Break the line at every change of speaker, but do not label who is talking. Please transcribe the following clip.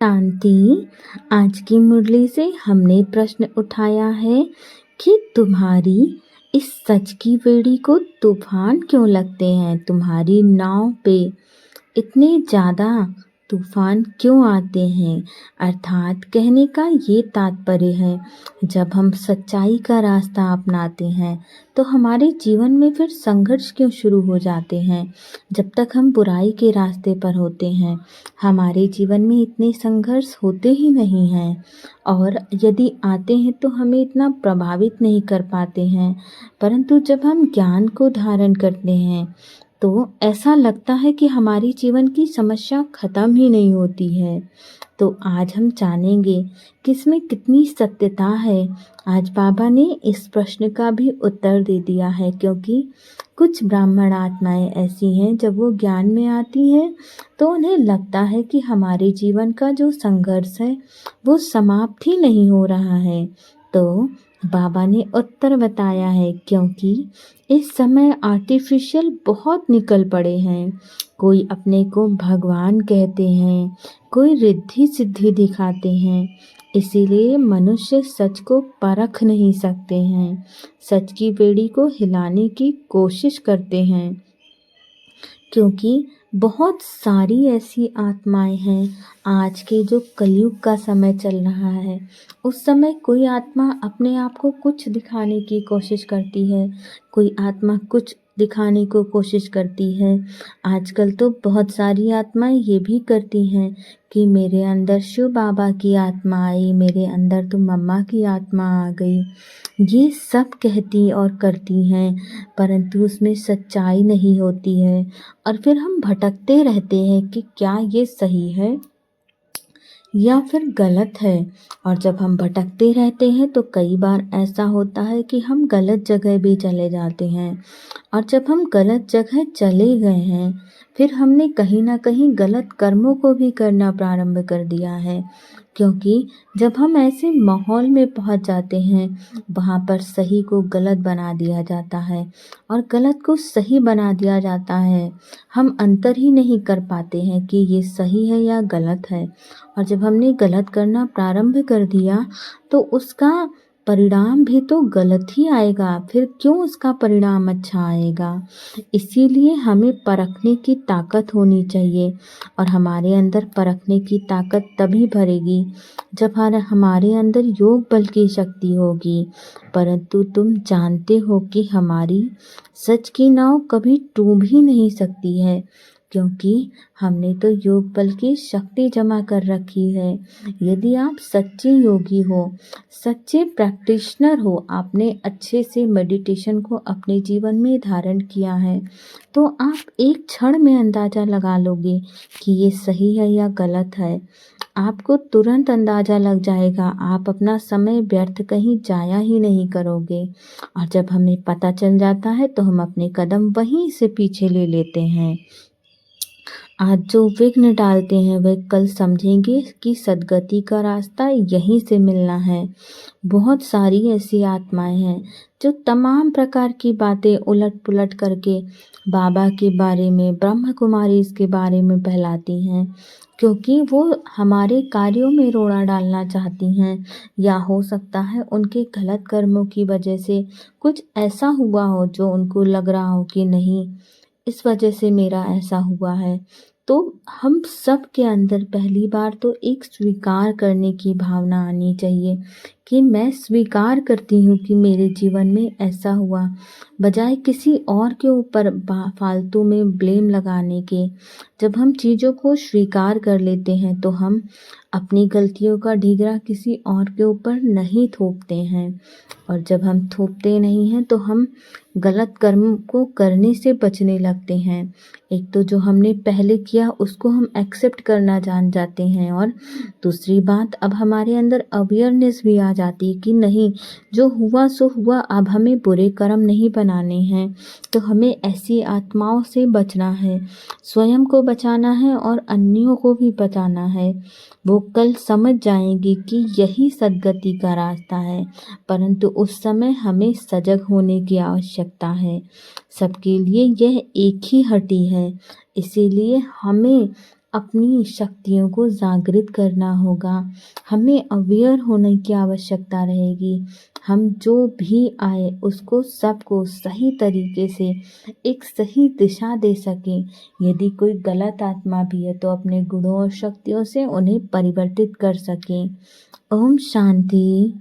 शांति। आज की मुरली से हमने प्रश्न उठाया है कि तुम्हारी इस सच की बेड़ी को तूफान क्यों लगते हैं। तुम्हारी नाव पे इतने ज़्यादा तूफान क्यों आते हैं। अर्थात कहने का ये तात्पर्य है, जब हम सच्चाई का रास्ता अपनाते हैं तो हमारे जीवन में फिर संघर्ष क्यों शुरू हो जाते हैं। जब तक हम बुराई के रास्ते पर होते हैं हमारे जीवन में इतने संघर्ष होते ही नहीं हैं, और यदि आते हैं तो हमें इतना प्रभावित नहीं कर पाते हैं। परंतु जब हम ज्ञान को धारण करते हैं तो ऐसा लगता है कि हमारी जीवन की समस्या ख़त्म ही नहीं होती है। तो आज हम जानेंगे कि इसमें कितनी सत्यता है। आज बाबा ने इस प्रश्न का भी उत्तर दे दिया है, क्योंकि कुछ ब्राह्मण आत्माएं ऐसी हैं, जब वो ज्ञान में आती हैं तो उन्हें लगता है कि हमारे जीवन का जो संघर्ष है वो समाप्त ही नहीं हो रहा है। तो बाबा ने उत्तर बताया है, क्योंकि इस समय आर्टिफिशियल बहुत निकल पड़े हैं। कोई अपने को भगवान कहते हैं, कोई रिद्धि सिद्धि दिखाते हैं। इसीलिए मनुष्य सच को परख नहीं सकते हैं, सच की बेड़ी को हिलाने की कोशिश करते हैं। क्योंकि बहुत सारी ऐसी आत्माएं हैं, आज के जो कलयुग का समय चल रहा है उस समय कोई आत्मा अपने आप को कुछ दिखाने की कोशिश करती है, कोई आत्मा कुछ दिखाने को कोशिश करती है। आजकल तो बहुत सारी आत्माएं ये भी करती हैं कि मेरे अंदर शिव बाबा की आत्मा आई, मेरे अंदर तो मम्मा की आत्मा आ गई। ये सब कहती और करती हैं, परंतु उसमें सच्चाई नहीं होती है। और फिर हम भटकते रहते हैं कि क्या ये सही है या फिर गलत है। और जब हम भटकते रहते हैं तो कई बार ऐसा होता है कि हम गलत जगह भी चले जाते हैं। और जब हम गलत जगह चले गए हैं फिर हमने कहीं ना कहीं गलत कर्मों को भी करना प्रारंभ कर दिया है। क्योंकि जब हम ऐसे माहौल में पहुंच जाते हैं वहाँ पर सही को गलत बना दिया जाता है और गलत को सही बना दिया जाता है। हम अंतर ही नहीं कर पाते हैं कि ये सही है या गलत है। और जब हमने गलत करना प्रारंभ कर दिया तो उसका परिणाम भी तो गलत ही आएगा, फिर क्यों उसका परिणाम अच्छा आएगा। इसीलिए हमें परखने की ताकत होनी चाहिए, और हमारे अंदर परखने की ताकत तभी भरेगी जब हमारे अंदर योग बल की शक्ति होगी। परंतु तुम जानते हो कि हमारी सच की नाव कभी डूब ही नहीं सकती है, क्योंकि हमने तो योग बल की शक्ति जमा कर रखी है। यदि आप सच्चे योगी हो, सच्चे प्रैक्टिशनर हो, आपने अच्छे से मेडिटेशन को अपने जीवन में धारण किया है, तो आप एक क्षण में अंदाज़ा लगा लोगे कि ये सही है या गलत है। आपको तुरंत अंदाज़ा लग जाएगा, आप अपना समय व्यर्थ कहीं जाया ही नहीं करोगे। और जब हमें पता चल जाता है तो हम अपने कदम वहीं से पीछे ले लेते हैं। आज जो विघ्न डालते हैं वे कल समझेंगे कि सद्गति का रास्ता यहीं से मिलना है। बहुत सारी ऐसी आत्माएं हैं जो तमाम प्रकार की बातें उलट पुलट करके बाबा के बारे में, ब्रह्म कुमारी के बारे में फैलाती हैं, क्योंकि वो हमारे कार्यों में रोड़ा डालना चाहती हैं। या हो सकता है उनके गलत कर्मों की वजह से कुछ ऐसा हुआ हो जो उनको लग रहा हो कि नहीं, इस वजह से मेरा ऐसा हुआ है। तो हम सब के अंदर पहली बार तो एक स्वीकार करने की भावना आनी चाहिए कि मैं स्वीकार करती हूँ कि मेरे जीवन में ऐसा हुआ, बजाय किसी और के ऊपर फालतू में ब्लेम लगाने के। जब हम चीज़ों को स्वीकार कर लेते हैं तो हम अपनी गलतियों का ढीगरा किसी और के ऊपर नहीं थोपते हैं। और जब हम थोपते नहीं हैं तो हम गलत कर्म को करने से बचने लगते हैं। एक तो जो हमने पहले किया उसको हम एक्सेप्ट करना जान जाते हैं, और दूसरी बात अब हमारे अंदर अवेयरनेस भी आ जाती है कि नहीं, जो हुआ सो हुआ, अब हमें बुरे कर्म नहीं बनाने हैं। तो हमें ऐसी आत्माओं से बचना है, स्वयं को बचाना है और अन्यों को भी बचाना है। वो कल समझ जाएंगे कि यही सद्गति का रास्ता है, परंतु उस समय हमें सजग होने की आवश्यकता है। सबके लिए यह एक ही हड्डी है, इसीलिए हमें अपनी शक्तियों को जागृत करना होगा। हमें अवेयर होने की आवश्यकता रहेगी। हम जो भी आए उसको सबको सही तरीके से एक सही दिशा दे सकें। यदि कोई गलत आत्मा भी है तो अपने गुणों और शक्तियों से उन्हें परिवर्तित कर सकें। ओम शांति।